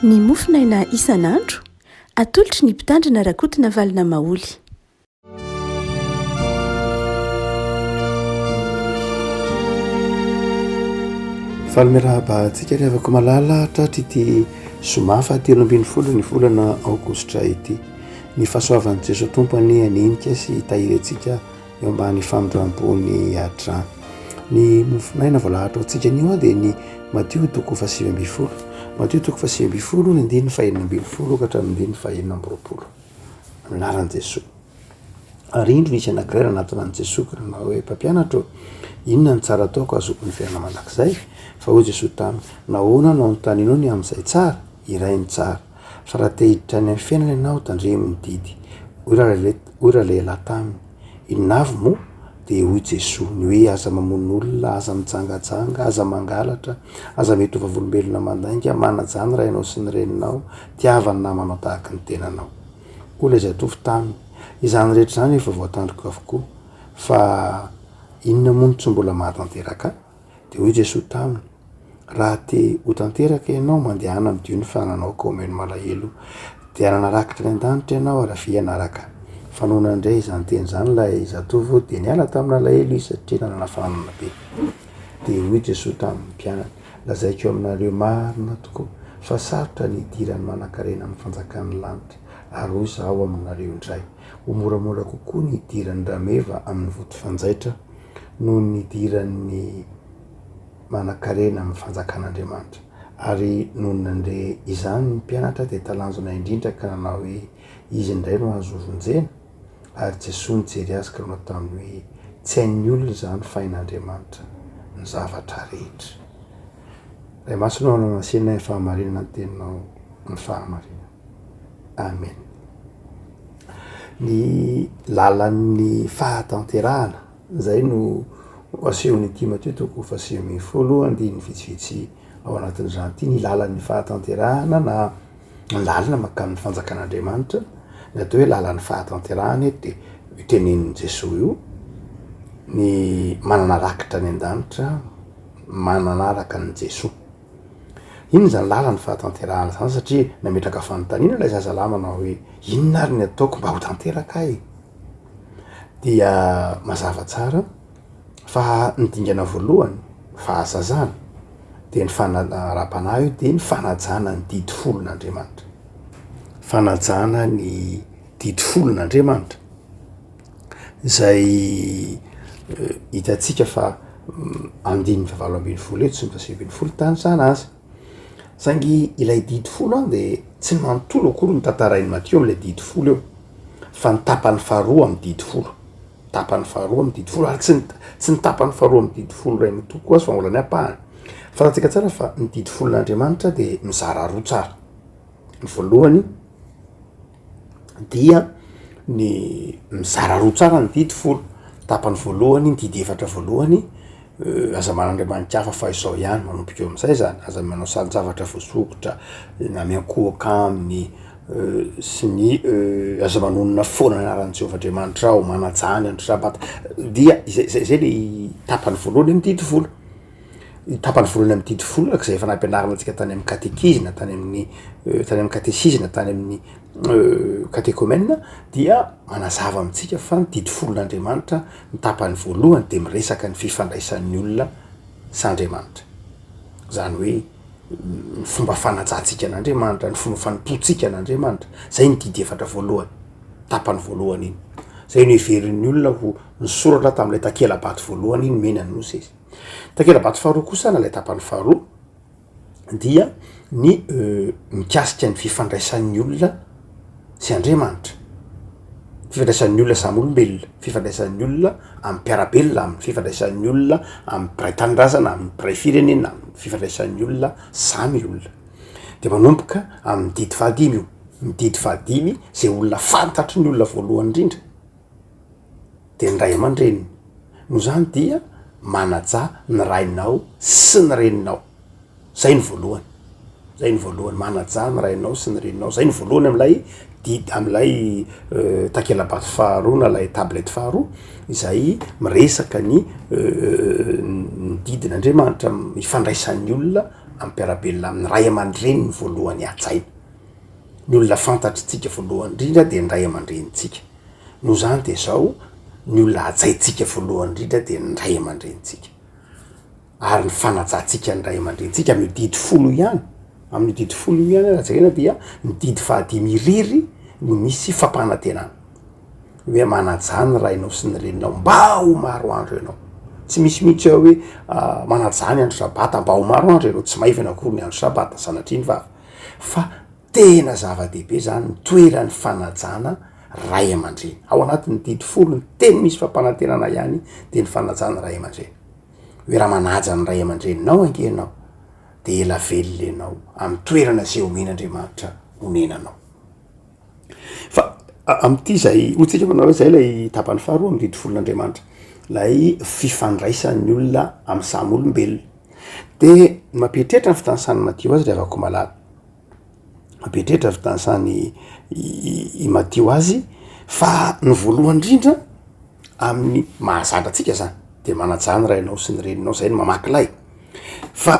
ny mofinaina isan'andro atolotry ny mpitandrina rakotina valina maoly. Valomerahabahantsika rehavako malala tratry ity somafa 3 ny volana aogositra ity. Ny fahasoavan'i Jesosy tompony aninika sy hitahiry antsika eo ambany famindramboany atrany. Ny mofinaina voalahatra antsika anio dia ny Matteo 7:20. Matteo 7:20 ny andiny 2:20 ka hatramin'ny 2:20. Anaran'i Jesosy. Ary indro nisy anankiray anatinan'i Jesosy na hoe mpampianatra, inona ny tsara ataoko azoky ny fiainana mandrakizay? Fa hoy Jesosy taminy, nahoana no anontanianao ny amin'izay tsara? Iray ny tsara. Fa raha te hiditra any amin'ny fiainana ianao, tandremo ny didy. Hoy raha lehilahy taminy, inonavy moa? Dia hoy Jesosy ny hoe aza mamono olona, aza mitsangajanga, aza mangalatra, aza mety ho vavolombelona mandainga, manajany raha ianao sy ny reninao, tiavany namanao tahaka ny tenanao. Hoy ilay zatovy taminy, izany rehetra izany efa voatandriko avokoa, fa inona moa no tsy mbola mahatanteraka? Dia hoy Jesosy taminy, raha te ho tanteraka ianao, mandehana amin'ny Dio ny fananao ka omeno malahelo, dia narakitra ny an-danitra ianao ary avy hanaraka. Fa noho nandray izany teny izany ilay zatovy dia niala tamin'ny alahelo izy satria nanana fananana be. Dia hoy Jesosy tamin'ny mpianany, lazaiko eo aminareo marina tokoa fa sarotra ny idirany manan-karena amin'ny fanjakan'ny lanitra, ary hoy izaho aminareo indray, ho moramora kokoa ny idiran'ny rameva amin'ny vody fanjaitra noho ny idiran'ny manan-karena amin'ny fanjakan'Andriamanitra. Ary noho nandre izany ny mpianatra dia talanjona indrindra ka nanao hoe izy indray no azo vonjena. Ary Jesosy nijery azy ka nanao taminy hoe tsy hain'ny olona izany fa hain'Andriamanitra ny zavatra rehetra. Ray masonao nanasena ny fahamarinana ny teninao ny fahamarinana. Amen. Ny lalan'ny fahatanterahana izay no asehon'ity Matteo 7:20 andiny vitsivitsy ao anatin'izany ity, ny lalan'ny fahatanterahana na ny lalana makany fanjakan'Andriamanitra. Ny atao hoe lalan'ny fahatanterahana dia tenenin'i Jesosy io, ny manana rakitra ny an-danitra, mananaraka ny Jesosy. Iny zany lalan'ny fahatanterahana zany satria nametraka fanontaniana ilay zazalahy manao hoe inona ary ny ataoko mba ho tanteraka ahy? Dia mazava tsara fa ny dingana voalohany fahazazana dia ny fanaraha-panahy io dia ny fanajana ny didy folon'Andriamanitra. Fanajana ny didy folon'Andriamanitra izay hitantsika fa andiny 7:20 tsy ny 7:20 tany sana azy. Saingy ilay didy folo any dia tsy manontolo akory ny tantarain'ny Matteo amin'ilay didy folo eo, fa ny tapany faharoa amin'ny didy folo. Tapany faharoa amin'ny didy folo, ary tsy ny tapany faharoa amin'ny didy folo ray mitoko azy fa mbola ny apahany. Fantatsika tsara fa ny didy folon'Andriamanitra dia mizara roa tsara. Ny voalohany dia ny mizara roa tsara ny didy folo. Tapany voalohany, ny didy efatra voalohany, aza man'Andriamanitra hafa fa izao ihany manompika eo amin'izay zany, aza manao sarin-javatra voasokotra na miankohaka aminy sy ny aza manonona foana anaran'i Jehovahandriamanitra ao, manajany andro sabata. Dia zay le tapany voalohany amin'ny didy folo. Tapany voalohany amin'ny didy folo izay efa nampianarana antsika tany amin'ny katekizina, tany amin'ny katesizina, tany amin'ny katekomena, dia manazava amintsika fa ny didy folon'Andriamanitra ny tapany voalohany dia miresaka ny fifandraisan'ny olona sy Andriamanitra. Zany hoe ny fomba fanajantsika an'Andriamanitra, ny fomba fanompoantsika an'Andriamanitra, zay ny didy efatra voalohany, tapany voalohany iny. Zay no heverin'ny olona ho nisoratra tamin'ilay takela-bato voalohany iny menany Mosesy. Takela-bato faharoa kosa na ilay tapany faharoa dia ny mikasika ny fifandraisan'ny olona sy Andriamanitra. Fifandraisan'ny olona samy olombelona, fifandraisan'ny olona amin'ny mpiarabelona, amin'ny fifandraisan'ny olona amin'ny mpiray tanindrazana, amin'ny mpiray firenena, amin'ny fifandraisan'ny olona samy olona. Dia manomboka amin'ny didy fahadimy io. Ny didy fahadimy zay olona fantatry ny olona voalohany indrindra dia ny ray aman-dreniny. Noho izany dia manaja ny rainao sy ny reninao. Zay ny voalohany. Zay ny voalohany, manaja ny rainao sy ny reninao. Zay ny voalohany amin'ilay takela-bato faharoa na ilay tablety faharoa izay miresaka ny didin'Andriamanitra, ifandraisan'ny olona ampiarabelona amin'ny ray aman-dreny ny voalohany atsaina ny olona fantatritsika voalohany indrindra de ny ray aman-drenitsika noho zany de zao ny olona atsaitsika voalohany indrindra de ny ray aman-drenitsika ary ny fanajantsika ny ray aman-drenitsika amin'ny didy folo ihany amin'ny didy folo ihany raha zakaina dia ny didy fahadimy iriry no misy fampanantenana hoe manajany rainao sy ny reninao mba ho maro andro ianao tsy misy mihitsy ao hoe manajany andro sabata mba ho maro andro ianao tsy maivana akory ny andro sabata sanatriny vava fa tena zava-dehibe zany ny toeran'ny fanajana ray aman-dreny ao anatin'ny didy folo ny teny misy fampanantenana ihany de ny fanajana ray aman-dreny hoe raha manaja ny ray aman-dreninao angenao de ela velona ianao amin'ny toerana zay omen'Andriamanitra onenanao fa am'ty zay otsika manao hoe zay lay tapany faharoa amin'ny didy folon'Andriamanitra lay fifandraisan'ny olona amin'ny samy olombelona de mampietretra ny fitanisany Matio azy de avako malala mampietretra fitanisany i Matio azy fa ny voalohany indrindra amin'ny mahazandratsika zany de manajany rainao sy ny reninao zay ny mamaky lay fa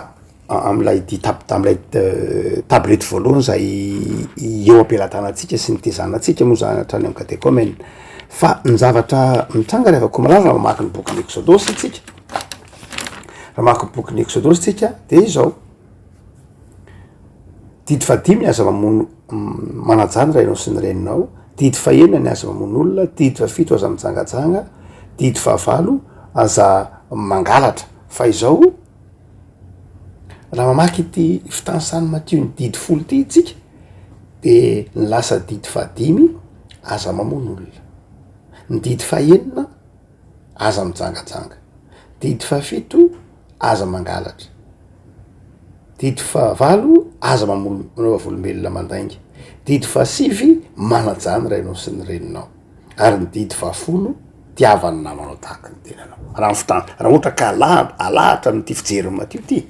am'lay am'lay tablety voalohany zay eo ampelatanatsika sy ny tezanatsika moa zany hatrany amin'ny catéchomène fa ny zavatra mitranga rehefa malala raha mamaky ny bokin'ny Exodosy tsika raha mamaky ny bokin'ny Exodosy tsika de izao didy fahadimy aza mamono manajany rainao sy ny reninao didy fahenina ny aza mamono olona didy fahafito aza mijangajanga didy fahavalo aza mangalatra fa izao raha mamaky ity fitanisany Matio ny didy folo ty tsika de ny lasa didy fahadimy aza mamono olona ny didy fahenina aza mijangajanga didy fahafito aza mangalatra didy fahavalo aza mamono volombelona mandainga didy fahasivy manajany rainao sy ny reninao ary ny didy fahafolo tiavany namanao tahaka ny tenanao raha fitany raha ohatra ka alahatra ny ty fijeriny Matio ty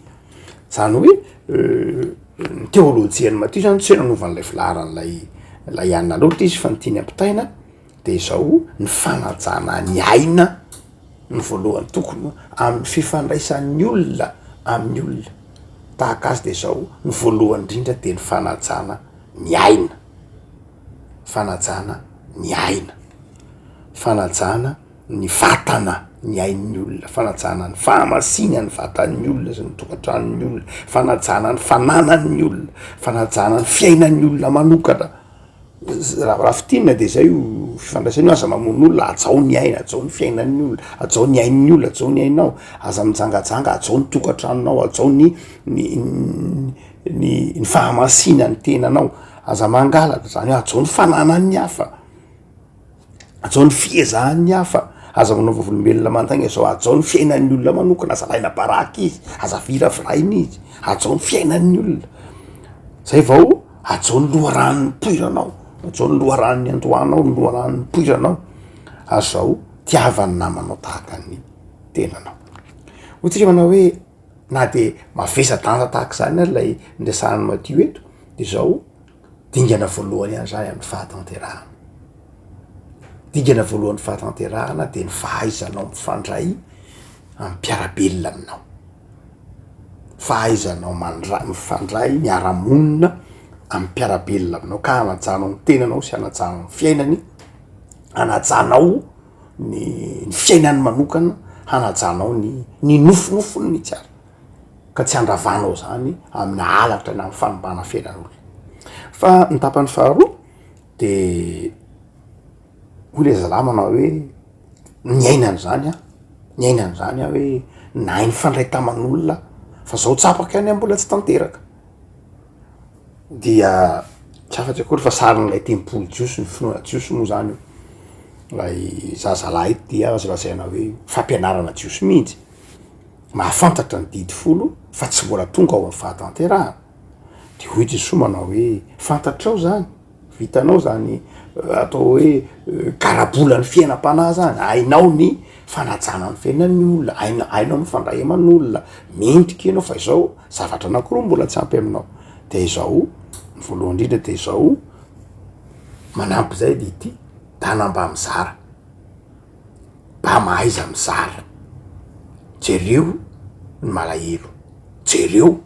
zany hoe ny teolôjian'ny Matio zany tsy hoe nanovan'lay filaharan'lay anina loatra izy fa ny tiany ampitaina de zao ny fanajana ny aina ny voalohany tokony amin'ny fifandraisan'ny olona amin'ny olona tahaka azy de zao ny voalohany indrindra de ny fanajana ny aina fanajana ny aina fanajana ny vatana ny ain'ny olona fanajana ny fahamasina ny vatan'ny olona sy ny tokantranon'ny olona fanajana ny fananan'ny olona fanajana ny fiainan'ny olona manokana raha fitinina de zay fifandraisan'io aza mamono olona ajao ny aina ajao ny fiainan'ny olona ajao ny ain'ny olona ajao ny ainao aza mijangajanga ajao ny tokantranonao ajao ny fahamasina ny tenanao aza mangalatra zany hoe ajao ny fananan'ny hafa ajao ny fiezahan'ny hafa aza manaova volombelona mandaigna zao ajao ny fiainan'ny olona manokana aza laina baraky izy aza viraviraina izy ajao ny fiainan'ny olona zay vao ajao ny loharan'ny poiranao ajao ny loharan'ny andohanao ny loharan'ny poiranao azao tiavany namanao tahaka ny tenanao ohatsika manao hoe na de mavesa-danja tahaka zany ary lay ndrasahany Matio eto de zao dingana voalohany ihany zany amin'ny fahatanterahana dingana voalohany fahatanterahana de ny fahaizanao mifandray amin'ny mpiarabelona aminao fahaizanao mifandray miara-monina amin'ny mpiarabelona aminao ka hanajanao ny tenanao sy hanajanao ny fiainany hanajanao ny fiainany manokana hanajanao ny nofinofony mihitsy ary ka tsy handravanao zany amin'ny alatra na amin'ny fanombana fiainan'olona fa ny tapany faharoa de hoy zalahy manao hoe ny ainany zany hoe nahay ny fandray taman'olona fa zao tsapaka any mbola tsy tanteraka dia tsy afatsy akory fa sarin'lay tempolo jiosy ny finoana jiosy moa zany lay zazalahy ity dia azo lazaina hoe fampianarana jiosy mihitsy mahafantatra ny didy folo fa tsy mbola tonga ao amin'ny fahatanterahana de hoy Jesosy manao hoe fantatrao zany vitanao zany atao hoe karabolan'ny fiainam-panahy zany ainao ny fanajana ny fiainan'ny olona ainao ny fandray aman'olona mendrika ianao fa izao zavatra anankiroa mbola tsy ampy aminao de izao ny voalohany indrindra de izao manampy zay de ity tanamba mizara mba mahaiza mizara jereo ny malahelo jereo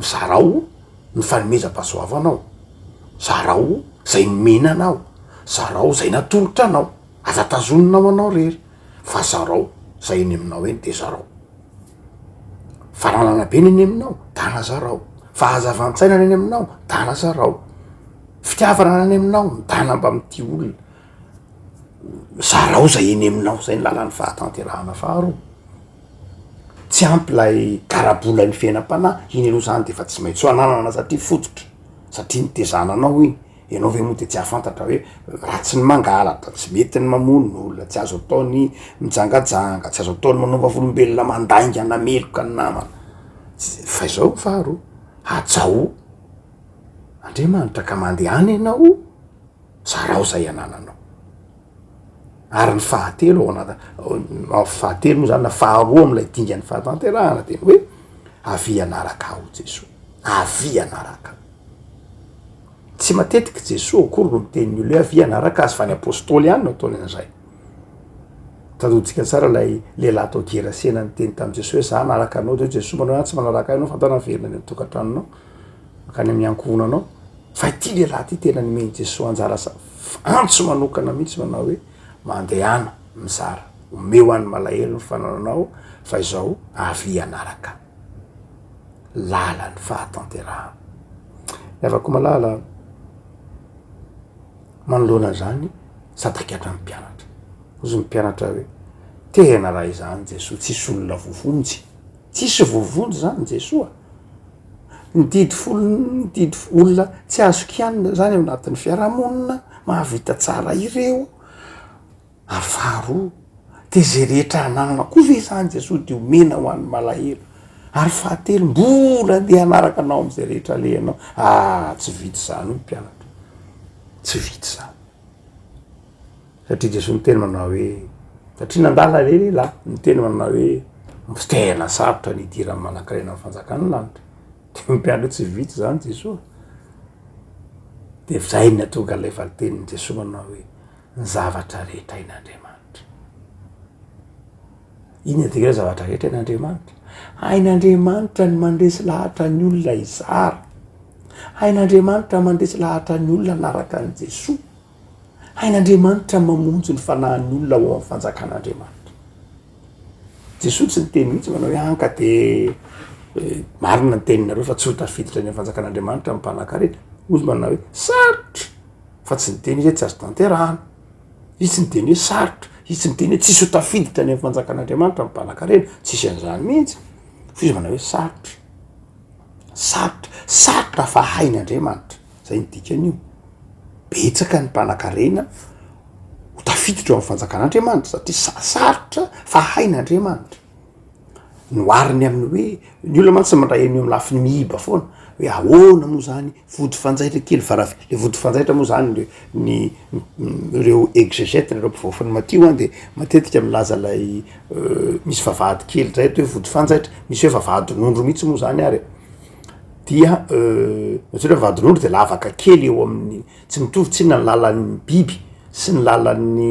zarao ny fanomeza-pahasoavanao, zarao zay nomenanao, zarao zay natolotra anao, aza tazoninao anao rery, fa zarao zay eny aminao eny de zarao. Faranana be neny aminao dana zarao, fahazavan-tsaina neny aminao dana zarao, fitiavana neny aminao dana mba mity olona, zarao zay eny aminao zay ny lalan'ny fahatanterahana. Faharoa, tsy ampy lay karabolan'ny fiainam-panahy iny aloha zany de fa tsy maintsy ho ananana satria fototra, satria nitezananao iny. Ianao ve moa de tsy ahafantatra hoe ratsy ny mangalatra, tsy mety ny mamono olona, tsy azo ataony mijangajanga, tsy azo ataony manova volombelona mandainga nameloka ny namana. Fa izao faharoa, ajao Andriamanitra ka mandehany ianao, zarao zay anananao. Ary ny fahatelo ao fahatelo moa zany na faharoa am'lay dingan'ny fahatanterahana tena hoe avy anaraka aho Jesosy, avy anaraka. Tsy matetiky Jesosy akory no mitenin'ny olo hoe avy anaraka azy, fa ny apôstôly ihany no ataony an'izay. Tadoditsika tsara lay lehilahy tao Gerasena nyteny tamin' Jesosy hoe za anaraka anao, de Jesosy manao any tsy manaraka anao fa tana verina ny tokantranonao makany amin'ny ankohonanao. Fa ity lehilahy ty tena nomeny Jesosy anjara antso manokana mihitsy manao hoe mandehana mizara, omeo any malahelo ny fanananao, fa izao avy anaraka lalan'ny fahatanterahana. Afaka malala manoloana zany satakatra ny mpianatra, ozy ny mpianatra hoe tena raha izany Jesosy, tsisy olona vovonjy, tsisy vovonjy zany Jesosy. Nididy olona tsy azo kianina zany ao anatin'ny fiarahamonina, mahavita tsara ireo. Ary faharoa, de zay rehetra ananana koa ve zany Jesosy de omena ho an'ny malahelo. Ary fahatelo, mbola andeha anaraka anao am'izay rehetra alehanao. Tsy vity zany ho mpianatra, tsy vity zany. Satria Jesosy niteny manao hoe, satria nandala le lehilahy, niteny manao hoe tena sarotra nidira amin'ny manan-karena amin'ny fanjakana lanitra. De mpianatra tsy vity zany Jesosy. De zay ny natonga lay valiteniny Jesosy manao hoe ny zavatra rehetra hain'Andriamanitra. Iny adika zavatra rehetra hain'Andriamanitra. Hain'Andriamanitra ny mandresy lahatra ny olona izara. Hain'Andriamanitra mandresy lahatra ny olona naraka an' Jesosy. Hain'Andriamanitra mamonjy ny fanahin'ny olona ao amin'ny fanjakan'Andriamanitra. Jesosy tsy niteny mihitsy manao hoe anka de marina ny teninareo fa tsy ho tafiditra ny amin'ny fanjakan'Andriamanitra mmpanan-karena. Ozy manao hoe sarotra, fa tsy niteny izy hoe tsy azo tanterahana. Izy tsy niteny hoe sarotra, izy tsy niteny hoe tsisy ho tafiditra ny amin'ny fanjakan'Andriamanitra mmpanan-karena, tsisy an'izany mihitsy. Fa izy manao hoe sarotra, sarotra, sarotra fa hain'Andriamanitra. Zay ny dikan'io. Betsaka ny mmpanan-karena ho tafiditra ao amin'ny fanjakan'Andriamanitra satria sarotra fa hain'Andriamanitra. Noariny amin'ny hoe ny olona mantsy mandray eny amin'ny lafiny mihiba foana hoe ahoana moa zany vody fanjaitra kely varavy. Le vody fanjaitra moa zany ireo exégètes ireo mpivaofany matio any de matetika milaza lay misy vavahady kely zay hoe vody fanjaitra, misy hoe vavahadin'ondro mihitsy moa zany ary. Dia misy hoe vavahadin'ondro de lavaka kely eo amin'ny, tsy mitovy tsy na ny lalan'ny biby sy ny lalan'ny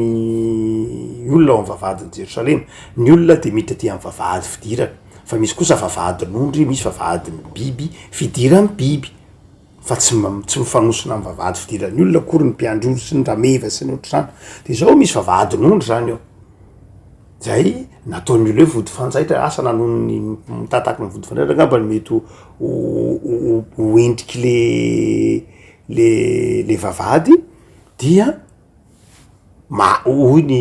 olona ao amin'ny vavahadin'i Jerosalema. Ny olona de miditra aty amin'ny vavahady fidirana, fa misy kosa vavahadin'ondry, misy vavahadin'ny biby fidiran'ny biby, fa tsy mifanosona amin'ny vavahady fidiran'ny olona akory ny mpiandry olo sy ny rameva sy ny ohatr'izany. De zao misy vavahadin'ondry zany ao. Zay nataon'ny olona hoe vody fanjaitra, asa nanony mitataky ny vody fanjaitra angamba ny mety ho endriky le vavahady, dia hoy ny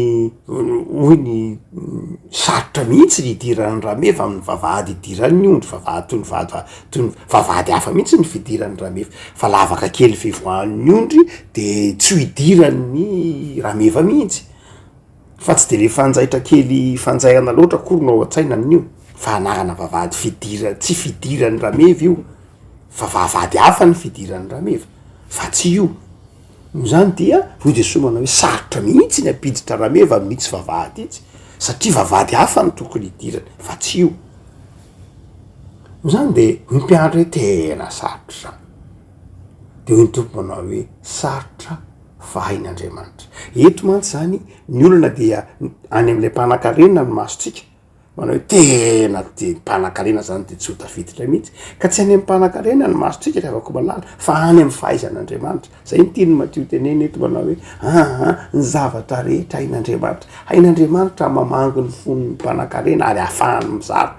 sarotra mihitsy ny idiran'ny rameva amin'ny vavahady idiran'ny ondry, vavahady hafa mihitsy ny fidiran'ny rameva, fa lavaka kely fivoahan'ny ondry de tsy ho idiran'ny rameva mihitsy. Fa tsy de le fanjaitra kely fanjairana loatra akory no ao an-tsaina amin'io, fa anarana vavahady tsy fidiran'ny rameva io, fa vavahady hafa ny fidiran'ny rameva, fa tsy io. Noho zany dia hoy Jesosy manao hoe sarotra mihitsy ny ampiditra rameva mihitsy vavahady itsy, satria vavahady hafa ny tokony idirany, fa tsy io. Noho zany de mimpianatra hoe tena sarotra zany. De hoy ny tompo manao hoe sarotra fa hain'Andriamanitra. Eto mantsy zany ny olona dia any amin'ilay mpanan-karena no masotsika, manao hoe tena de mpanan-karena zany de tsy ho tafiditra mihitsy ka tsy any am'mpanan-karena ny masotsika rehavako malala fa any amy fahaizan'andriamanitra zay nytiny matio teneny eto manao hoe ny zavatra rehetra hain'andriamanitra hain'andriamanitra mamangy ny fon'ny mpanan-karena ary ahafahany mizara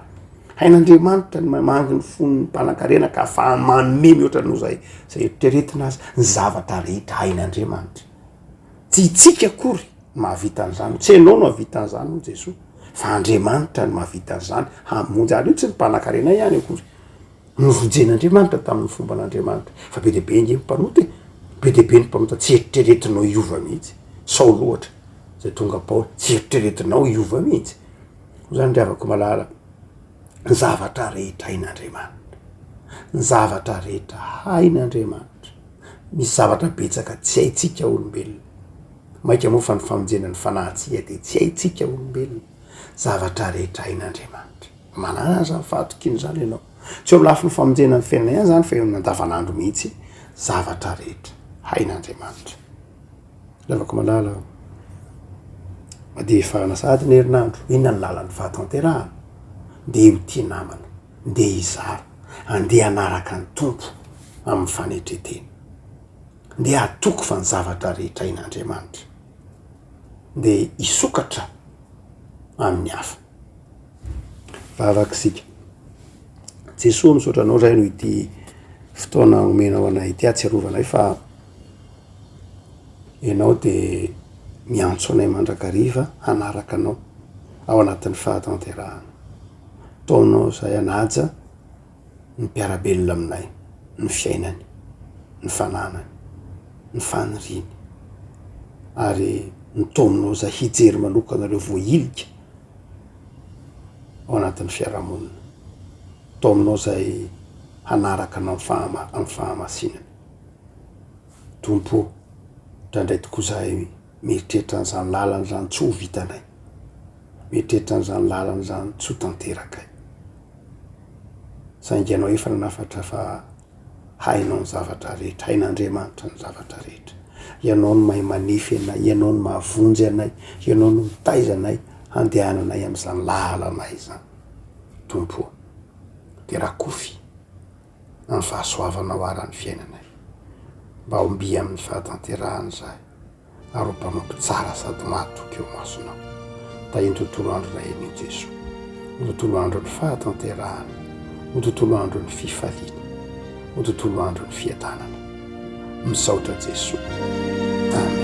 hain'andriamanitra ny mamangy ny fon'ny mpanan-karena ka ahafahany manome mihoatra noho zay eritreretina azy ny zavatra rehetra hain'andriamanitra tsy itsika akory mahavita an'izany tsy anao no havita an'izany ho Jesosy fa Andriamanitra ny mahavita an'izany hamonjy ary io tsy ny mpanan-karena ihany akory novojen'Andriamanitra tamin'ny fomba an'Andriamanitra fa be deabe inge mpanoty be deabe ny mpanota tsy eritreretinao iova mihitsy sao loatra zay tonga Paoly tsy eritreretinao iova mihitsy zany riavako malala ny zavatra rehetra hain'Andriamanitra ny zavatra rehetra hain'Andriamanitra misy zavatra betsaka tsy haitsika olombelona maika moa fa ny famonjena ny fanahytsia de tsy haitsika olombelona zavatra rehetra hain'Andriamanitra manana zany fahatokiny zany ianao tsy eo amy lafiny famonjena ny fiainana ihany zany fa eo nandavanandro mihitsy zavatra rehetra hain'Andriamanitra lavako malala de fanasady ny herinandro inona ny lalan'ny fahatanterahana de io ty namana de izara andeha anaraka ny tompo amin'ny fanetretena de atoko fa ny zavatra rehetra hain'Andriamanitra de isokatra amin'ny hafa vavakisika Jesosy misaotra anao zay no ity fotoana omenao anay ity atsiarovana fa ianao de miantso anay mandrakariva hanaraka anao ao anatin'ny fahatanterahana taonao zay anaja ny mpiarabelona aminay ny fiainany ny fananany ny faniriny ary nytominao zay hijery manokanareo voailika ao anatin'ny fiarahamonina taominao zay hanaraka anao amin'ny fahamasinana tompo ndraindray tokoa zahay mieritreritra an'izany lalany zany tsy ho vitanay mieritreritra an'izany lalany zany tsy ho tanterakay saingy ianao efa nanafatra fa hainao ny zavatra rehetra hain'Andriamanitra ny zavatra rehetra ianao no mahay manefy anay ianao no mahavonjy anay ianao no mitaiza anay handehananay am'izany lalanay zany tompo de rakofy amin'ny fahasoavanao aran'ny fiainanay mba omby amin'ny fahatanterahana zahay ary ho mpamampy tsara sady matoky eo masonao da iny tontolo andro ray eny Jesosy ho tontolo andro ny fahatanterahana ho tontolo andro ny fifaliana ho tontolo andro ny fiadanana misaotra Jesosy amen.